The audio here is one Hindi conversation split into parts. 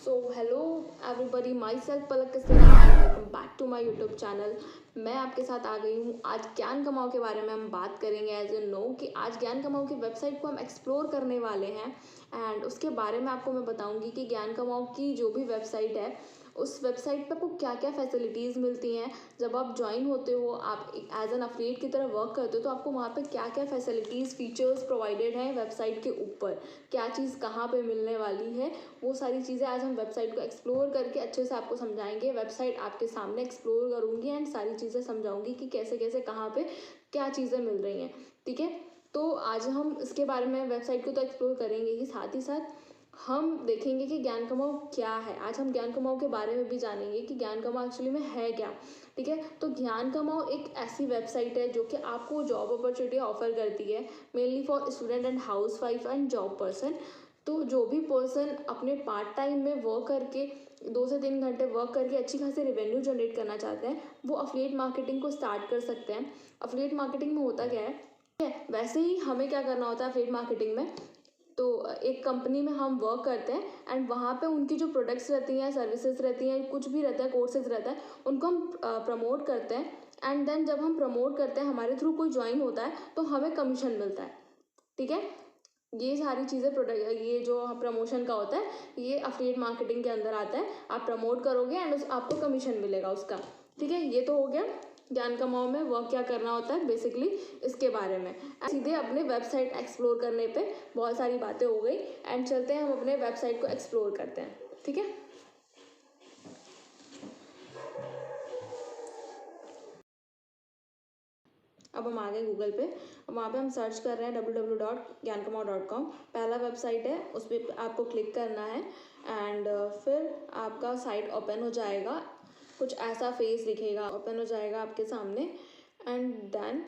So hello everybody, myself Palak Kasera and welcome back to my YouTube channel. मैं आपके साथ आ गई हूँ। आज ज्ञान कमाओ के बारे में हम बात करेंगे। एज यू नो कि आज ज्ञान कमाओ की वेबसाइट को हम एक्सप्लोर करने वाले हैं एंड उसके बारे में आपको मैं बताऊंगी कि ज्ञान कमाओ की जो भी वेबसाइट है उस वेबसाइट पर आपको क्या क्या फैसिलिटीज़ मिलती हैं। जब आप ज्वाइन होते हो, आप एज एन अफिलिएट की तरह वर्क करते हो, तो आपको वहाँ पे क्या क्या फैसिलिटीज़ फीचर्स प्रोवाइडेड हैं वेबसाइट के ऊपर, क्या चीज़ कहाँ पे मिलने वाली है, वो सारी चीज़ें आज हम वेबसाइट को एक्सप्लोर करके अच्छे से आपको समझाएंगे। वेबसाइट आपके सामने एक्सप्लोर करूँगी एंड सारी चीज़ें समझाऊंगी कि कैसे कैसे कहाँ पे क्या चीज़ें मिल रही हैं। ठीक है, तो आज हम इसके बारे में वेबसाइट को तो एक्सप्लोर करेंगे ही, साथ ही साथ हम देखेंगे कि ज्ञान कमाओ क्या है। आज हम ज्ञान कमाओ के बारे में भी जानेंगे कि ज्ञान कमाओ एक्चुअली में है क्या। ठीक है, तो ज्ञान कमाओ एक ऐसी वेबसाइट है जो कि आपको जॉब अपॉर्चुनिटी ऑफर करती है, mainly for student and house wife and job person. तो जो भी पर्सन अपने पार्ट टाइम में वर्क करके 2 से 3 घंटे वर्क करके अच्छी खासी रेवेन्यू जनरेट करना चाहते हैं, वो अफिलिएट मार्केटिंग को स्टार्ट कर सकते हैं। अफिलिएट मार्केटिंग में होता क्या है, वैसे ही हमें क्या करना होता है अफिलिएट मार्केटिंग में। तो एक कंपनी में हम वर्क करते हैं एंड वहाँ पे उनकी जो प्रोडक्ट्स रहती हैं, सर्विसेज रहती हैं, कुछ भी रहता है, कोर्सेज रहता है, उनको हम प्रमोट करते हैं एंड देन जब हम प्रमोट करते हैं, हमारे थ्रू कोई ज्वाइन होता है तो हमें कमीशन मिलता है। ठीक है, ये सारी चीज़ें प्रोडक्ट, ये जो प्रमोशन का होता है, ये अफिलिएट मार्केटिंग के अंदर आता है। आप प्रमोट करोगे एंड आपको कमीशन मिलेगा उसका। ठीक है, ये तो हो गया ज्ञान कमाओ में वर्क क्या करना होता है बेसिकली, इसके बारे में। सीधे अपने वेबसाइट एक्सप्लोर करने पे बहुत सारी बातें हो गई एंड चलते हैं हम अपने वेबसाइट को एक्सप्लोर करते हैं। ठीक है, अब हम आ गए गूगल पे। वहाँ पे हम सर्च कर रहे हैं www.gyankamaw.com। पहला वेबसाइट है, उस पर आपको क्लिक करना है एंड फिर आपका साइट ओपन हो जाएगा। कुछ ऐसा फेस दिखेगा, ओपन हो जाएगा आपके सामने एंड देन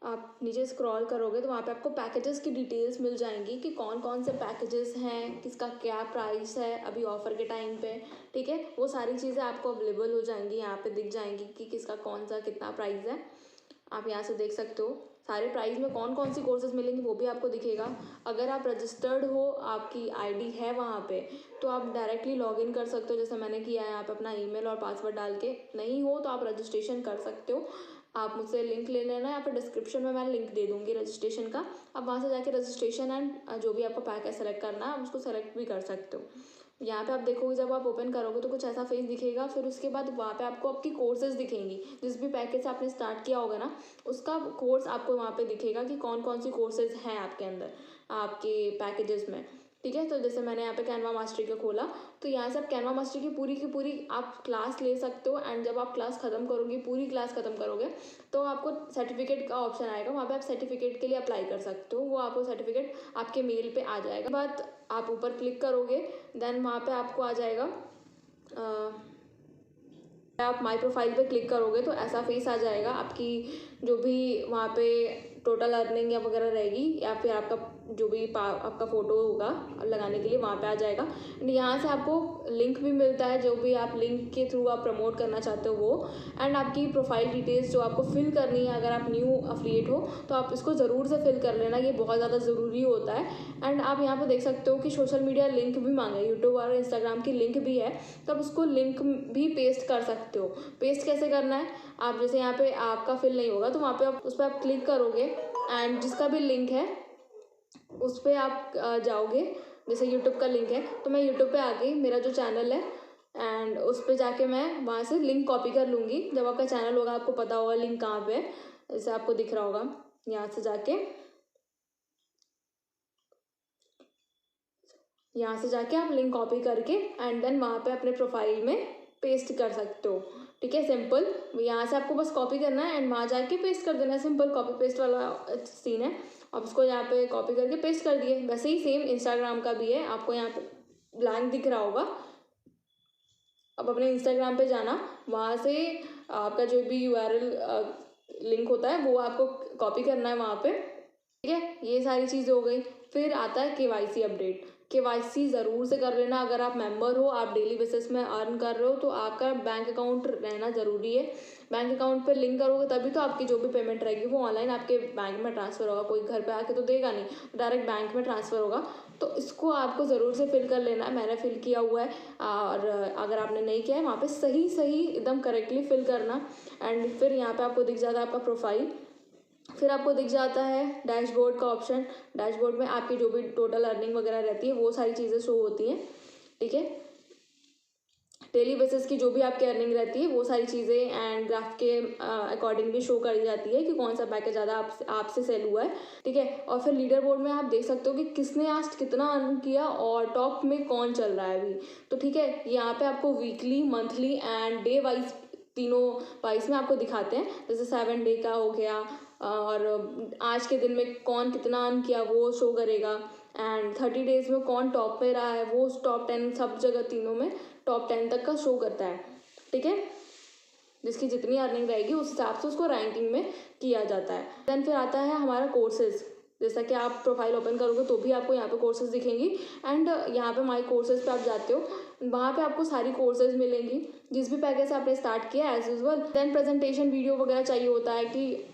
आप नीचे स्क्रॉल करोगे तो वहाँ पे आपको पैकेजेस की डिटेल्स मिल जाएंगी कि कौन कौन से पैकेजेस हैं, किसका क्या प्राइस है अभी ऑफर के टाइम पे। ठीक है, वो सारी चीज़ें आपको अवेलेबल हो जाएंगी, यहाँ पे दिख जाएंगी कि किसका कौन सा कितना प्राइस है। आप यहाँ से देख सकते हो सारे प्राइस में कौन कौन सी कोर्सेज मिलेंगी, वो भी आपको दिखेगा। अगर आप रजिस्टर्ड हो, आपकी आईडी है वहाँ पे, तो आप डायरेक्टली लॉगिन कर सकते हो, जैसे मैंने किया है। यहाँ पे अपना ईमेल और पासवर्ड डाल के, नहीं हो तो आप रजिस्ट्रेशन कर सकते हो। आप मुझसे लिंक ले लेना, यहाँ पे डिस्क्रिप्शन में मैं लिंक दे दूँगी रजिस्ट्रेशन का। आप वहाँ से जाके रजिस्ट्रेशन एंड जो भी आपको पैकेज सेलेक्ट करना है आप उसको सेलेक्ट भी कर सकते हो। यहाँ पे आप देखोगे, जब आप ओपन करोगे तो कुछ ऐसा फेस दिखेगा। फिर उसके बाद वहाँ पे आपको आपकी कोर्सेज दिखेंगी, जिस भी पैकेज से आपने स्टार्ट किया होगा ना, उसका कोर्स आपको वहाँ पे दिखेगा कि कौन कौन सी कोर्सेज हैं आपके अंदर, आपके पैकेजेस में। ठीक है, तो जैसे मैंने यहाँ पे कैनवा मास्टरी का खोला, तो यहाँ से आप कैनवा मास्टरी की पूरी आप क्लास ले सकते हो एंड जब आप क्लास ख़त्म करोगे, पूरी क्लास ख़त्म करोगे, तो आपको सर्टिफिकेट का ऑप्शन आएगा। वहाँ पे आप सर्टिफिकेट के लिए अप्लाई कर सकते हो, वो आपको सर्टिफिकेट आपके मेल पे आ जाएगा। बाद आप ऊपर क्लिक करोगे, देन वहाँ पे आपको आ जाएगा, आप माई प्रोफाइल पे क्लिक करोगे तो ऐसा फेस आ जाएगा। आपकी जो भी वहाँ पे टोटल अर्निंग या वगैरह रहेगी, या फिर आपका जो भी आपका फ़ोटो होगा लगाने के लिए, वहाँ पे आ जाएगा। एंड यहाँ से आपको लिंक भी मिलता है, जो भी आप लिंक के थ्रू आप प्रमोट करना चाहते हो वो, एंड आपकी प्रोफाइल डिटेल्स जो आपको फिल करनी है। अगर आप न्यू अफिलिएट हो तो आप इसको ज़रूर से फिल कर लेना, ये बहुत ज़्यादा ज़रूरी होता है। एंड आप यहाँ पे देख सकते हो कि सोशल मीडिया लिंक भी मांगे, यूट्यूब और इंस्टाग्राम की लिंक भी है, तो आप उसको लिंक भी पेस्ट कर सकते हो। पेस्ट कैसे करना है, आप जैसे यहाँ पे आपका फिल नहीं होगा तो वहाँ पे आप उस पर आप क्लिक करोगे एंड जिसका भी लिंक है उस पर आप जाओगे। जैसे यूट्यूब का लिंक है तो मैं यूट्यूब पे आ गई, मेरा जो चैनल है, एंड उस पर जाके मैं वहाँ से लिंक कॉपी कर लूँगी। जब आपका चैनल होगा आपको पता होगा लिंक कहाँ पे है, जैसे आपको दिख रहा होगा। यहाँ से जाके आप लिंक कॉपी करके एंड देन वहाँ पे अपने प्रोफाइल में पेस्ट कर सकते हो। ठीक है, सिंपल। यहाँ से आपको बस कॉपी करना है एंड वहाँ जाके पेस्ट कर देना है। सिंपल कॉपी पेस्ट वाला सीन है। आप उसको यहाँ पे कॉपी करके पेस्ट कर दिए। वैसे ही सेम इंस्टाग्राम का भी है, आपको यहाँ पे ब्लैंक दिख रहा होगा। अब अपने इंस्टाग्राम पे जाना, वहाँ से आपका जो भी URL लिंक होता है वो आपको कॉपी करना है वहाँ पे। ठीक है, ये सारी चीज़ हो गई। फिर आता है KYC अपडेट। KYC ज़रूर से कर लेना। अगर आप मेंबर हो, आप डेली बेसिस में अर्न कर रहे हो, तो आपका बैंक अकाउंट रहना ज़रूरी है। बैंक अकाउंट पर लिंक करोगे तभी तो आपकी जो भी पेमेंट रहेगी वो ऑनलाइन आपके बैंक में ट्रांसफ़र होगा। कोई घर पे आके तो देगा नहीं, डायरेक्ट बैंक में ट्रांसफ़र होगा। तो इसको आपको ज़रूर से फिल कर लेना है। मैंने फिल किया हुआ है, और अगर आपने नहीं किया है वहाँ पे सही सही एकदम करेक्टली फिल करना। एंड फिर यहाँ पे आपको दिख जाता है आपका प्रोफाइल। फिर आपको दिख जाता है डैशबोर्ड का ऑप्शन। डैशबोर्ड में आपकी जो भी टोटल अर्निंग वगैरह रहती है वो सारी चीज़ें शो होती हैं, ठीक है। डेली बेसिस की जो भी आपकी अर्निंग रहती है वो सारी चीज़ें एंड ग्राफ के अकॉर्डिंग भी शो करी जाती है कि कौन सा पैकेज ज़्यादा आपसे सेल हुआ है, ठीक है। और फिर लीडर बोर्ड में आप देख सकते हो कि किसने आज कितना अर्न किया और टॉप में कौन चल रहा है अभी, तो ठीक है। यहाँ पे आपको weekly, monthly and day wise, तीनों वाइज में आपको दिखाते हैं। जैसे 7 डे का हो गया, और आज के दिन में कौन कितना अर्न किया वो शो करेगा। एंड 30 डेज में कौन टॉप पे रहा है, वो टॉप 10 सब जगह तीनों में टॉप 10 तक का शो करता है, ठीक है। जिसकी जितनी अर्निंग रहेगी उस हिसाब से उसको रैंकिंग में किया जाता है। देन फिर आता है हमारा कोर्सेज। जैसा कि आप प्रोफाइल ओपन करोगे तो भी आपको यहाँ पे कोर्सेज दिखेंगी। एंड यहाँ पे माई कोर्सेज पे आप जाते हो, वहाँ पे आपको सारी कोर्सेज मिलेंगी जिस भी पैकेज से आपने स्टार्ट किया as usual. Then presentation video वगैरह चाहिए होता है कि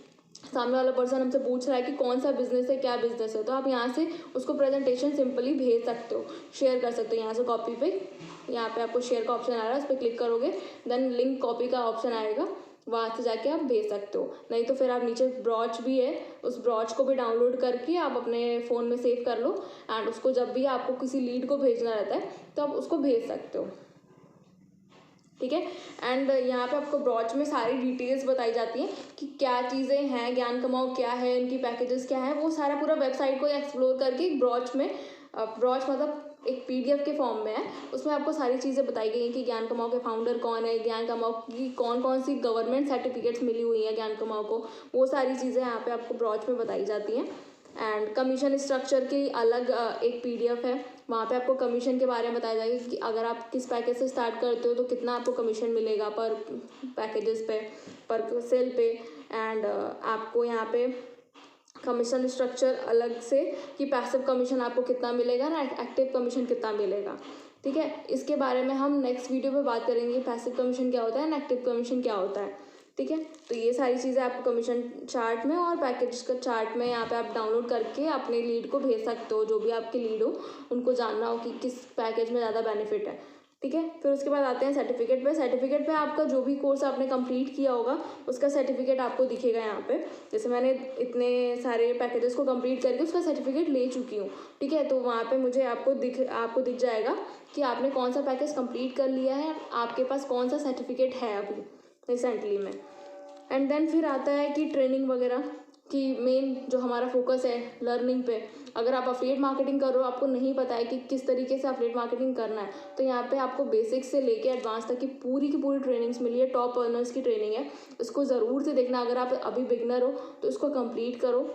सामने वाला पर्सन हमसे पूछ रहा है कि कौन सा बिजनेस है, क्या बिजनेस है, तो आप यहाँ से उसको प्रेजेंटेशन सिंपली भेज सकते हो, शेयर कर सकते हो। यहाँ से कॉपी पे, यहाँ पे आपको शेयर का ऑप्शन आ रहा है, उस पर क्लिक करोगे, देन लिंक कॉपी का ऑप्शन आएगा, वहाँ से जाके आप भेज सकते हो। नहीं तो फिर आप नीचे ब्रॉच भी है, उस ब्रॉच को भी डाउनलोड करके आप अपने फ़ोन में सेव कर लो। एंड उसको जब भी आपको किसी लीड को भेजना रहता है तो आप उसको भेज सकते हो, ठीक है। एंड यहाँ पे आपको ब्रॉच में सारी डिटेल्स बताई जाती हैं कि क्या चीज़ें हैं, ज्ञान कमाओ क्या है, इनकी पैकेजेस क्या है, वो सारा पूरा वेबसाइट को एक्सप्लोर करके ब्रॉच में, ब्रॉच मतलब एक PDF के फॉर्म में है, उसमें आपको सारी चीज़ें बताई गई हैं कि ज्ञान कमाओ के फाउंडर कौन है, ज्ञान कमाओ की कौन कौन सी गवर्नमेंट सर्टिफिकेट्स मिली हुई हैं ज्ञान कमाओ को, वो सारी चीज़ें यहाँ पे आपको ब्रॉच में बताई जाती हैं। एंड कमीशन स्ट्रक्चर की अलग एक PDF है, वहाँ पे आपको कमीशन के बारे में बताया जाएगा कि अगर आप किस पैकेज से स्टार्ट करते हो तो कितना आपको कमीशन मिलेगा पर पैकेजेस पे, पर सेल पे। एंड आपको यहाँ पे कमीशन स्ट्रक्चर अलग से कि पैसिव कमीशन आपको कितना मिलेगा ना एक्टिव कमीशन कितना मिलेगा, ठीक है। इसके बारे में हम नेक्स्ट वीडियो में बात करेंगे, पैसिव कमीशन क्या होता है ना एक्टिव कमीशन क्या होता है, ठीक है। तो ये सारी चीज़ें आपको कमीशन चार्ट में और पैकेज का चार्ट में यहाँ पे आप डाउनलोड करके अपने लीड को भेज सकते हो, जो भी आपके लीड हो उनको जानना हो कि किस पैकेज में ज़्यादा बेनिफिट है, ठीक है। फिर उसके बाद आते हैं सर्टिफिकेट पे। सर्टिफिकेट पे आपका जो भी कोर्स आपने कंप्लीट किया होगा उसका सर्टिफिकेट आपको दिखेगा यहाँ पे। जैसे मैंने इतने सारे पैकेजेस को कंप्लीट करके उसका सर्टिफिकेट ले चुकी हूँ, ठीक है। तो वहाँ पे मुझे आपको दिख जाएगा कि आपने कौन सा पैकेज कंप्लीट कर लिया है, आपके पास कौन सा सर्टिफिकेट है अभी रिसेंटली में। एंड देन फिर आता है कि ट्रेनिंग वगैरह कि मेन जो हमारा फोकस है लर्निंग पे। अगर आप अफिलिएट मार्केटिंग कर रहे हो, आपको नहीं पता है कि किस तरीके से अफिलिएट मार्केटिंग करना है, तो यहाँ पे आपको बेसिक्स से लेके एडवांस तक की पूरी ट्रेनिंग्स मिली है। टॉप अर्नर्स की ट्रेनिंग है, इसको ज़रूर से देखना। अगर आप अभी बिगनर हो तो इसको कंप्लीट करो।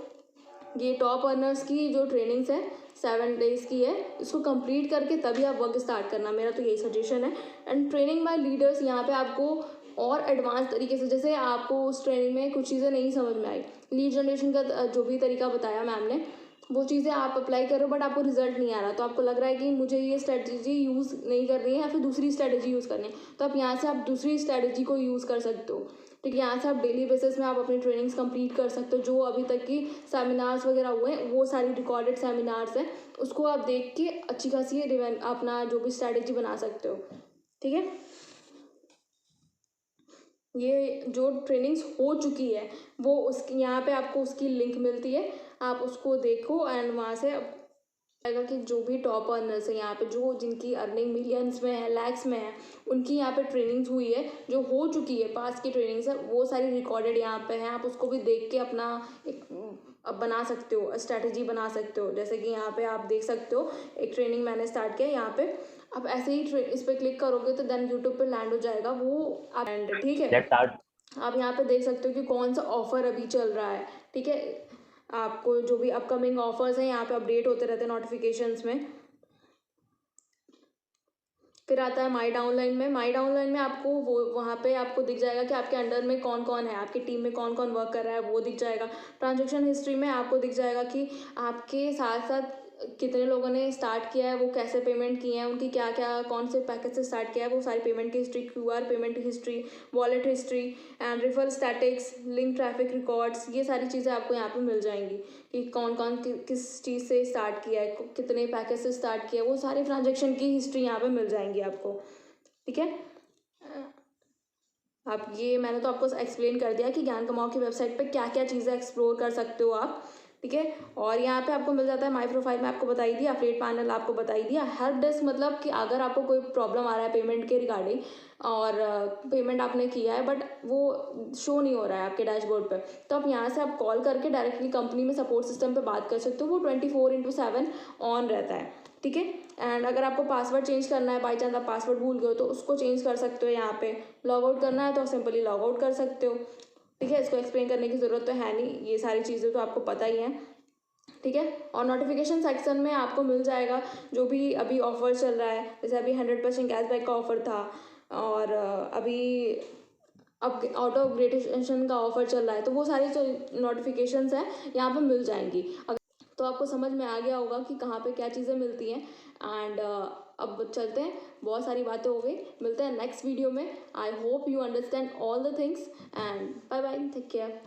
ये टॉप अर्नर्स की जो ट्रेनिंग्स है 7 डेज़ की है, इसको कंप्लीट करके तभी आप वर्क स्टार्ट करना, मेरा तो यही सजेशन है। एंड ट्रेनिंग बाय लीडर्स, यहाँ पे आपको और एडवांस तरीके से, जैसे आपको उस ट्रेनिंग में कुछ चीज़ें नहीं समझ में आई, लीड जनरेशन का जो भी तरीका बताया मैम ने, वो चीज़ें आप अप्लाई करो बट आपको रिजल्ट नहीं आ रहा, तो आपको लग रहा है कि मुझे ये स्ट्रेटजी यूज़ नहीं करनी है या फिर दूसरी स्ट्रेटजी यूज़ करनी है, तो आप यहाँ से आप दूसरी स्ट्रेटजी को यूज़ कर सकते हो, ठीक है। यहाँ से आप डेली बेसिस में आप अपनी ट्रेनिंग्स कंप्लीट कर सकते हो। जो अभी तक की सेमिनार्स वगैरह हुए हैं वो सारी रिकॉर्डेड सेमिनार्स हैं, उसको आप देख के अच्छी खासी अपना जो भी स्ट्रेटजी बना सकते हो, ठीक है। ये जो ट्रेनिंग्स हो चुकी है वो उसकी यहाँ पे आपको उसकी लिंक मिलती है, आप उसको देखो। एंड वहाँ से आएगा कि जो भी टॉप अर्नर्स है यहाँ पे, जो जिनकी अर्निंग मिलियंस में है, लैक्स में है, उनकी यहाँ पे ट्रेनिंग्स हुई है, जो हो चुकी है पास की ट्रेनिंग्स है, वो सारी रिकॉर्डेड यहाँ पे है। आप उसको भी देख के अपना एक बना सकते हो, स्ट्रैटेजी बना सकते हो। जैसे कि यहाँ पे आप देख सकते हो एक ट्रेनिंग मैंने स्टार्ट किया, यहाँ पे आप ऐसे ही इस पर क्लिक करोगे तो देन यूट्यूब पे लैंड हो जाएगा वो आप, ठीक है। आप यहाँ पे देख सकते हो कि कौन सा ऑफर अभी चल रहा है, ठीक है। आपको जो भी अपकमिंग ऑफर्स हैं यहाँ पे अपडेट होते रहते हैं नोटिफिकेशंस में। फिर आता है माई डाउनलाइन में। माई डाउनलाइन में आपको वो वहाँ पे आपको दिख जाएगा कि आपके अंडर में कौन कौन है, आपकी टीम में कौन कौन वर्क कर रहा है, वो दिख जाएगा। ट्रांजेक्शन हिस्ट्री में आपको दिख जाएगा कि आपके साथ साथ कितने लोगों ने स्टार्ट किया है, वो कैसे पेमेंट किए हैं, उनकी क्या क्या कौन से पैकेज से स्टार्ट किया है, वो सारी पेमेंट की history, QR payment history, wallet history and refer statics, link traffic records, ये सारी चीज़ें आपको यहाँ पे मिल जाएंगी कि कौन कौन किस चीज़ से स्टार्ट किया है, कितने पैकेज से स्टार्ट किया है, वो सारी ट्रांजेक्शन की हिस्ट्री यहाँ पर मिल जाएंगी आपको। ठीक है, आप ये मैंने तो आपको एक्सप्लेन कर दिया कि ज्ञान कमाओ की वेबसाइट पे क्या क्या चीज़ें एक्सप्लोर कर सकते हो आप। ठीक है, और यहाँ पे आपको मिल जाता है माय प्रोफाइल में आपको बताई दिया, अपडेट पैनल आपको बताई दिया, हेल्प डेस्क मतलब कि अगर आपको कोई प्रॉब्लम आ रहा है पेमेंट के रिगार्डिंग और पेमेंट आपने किया है बट वो शो नहीं हो रहा है आपके डैशबोर्ड पे, तो आप यहाँ से आप कॉल करके डायरेक्टली कंपनी में सपोर्ट सिस्टम पे बात कर सकते हो। वो 24/7 ऑन रहता है। ठीक है, एंड अगर आपको पासवर्ड चेंज करना है, बाई चांस आप पासवर्ड भूल गए हो तो उसको चेंज कर सकते हो। यहाँ पे लॉग आउट करना है तो सिंपली लॉग आउट कर सकते हो। ठीक है, इसको एक्सप्लेन करने की ज़रूरत तो है नहीं, ये सारी चीज़ें तो आपको पता ही हैं। ठीक है, और नोटिफिकेशन सेक्शन में आपको मिल जाएगा जो भी अभी ऑफर चल रहा है, जैसे अभी 100% कैशबैक का ऑफर था और अभी अब ऑटो अपग्रेडेशन का ऑफर चल रहा है, तो वो सारी जो नोटिफिकेशंस हैं यहाँ पे मिल जाएंगी। तो आपको समझ में आ गया होगा कि कहाँ पे क्या चीज़ें मिलती हैं। एंड अब चलते हैं, बहुत सारी बातें हो गई, मिलते हैं नेक्स्ट वीडियो में। I hope you understand all the things and bye bye, take care.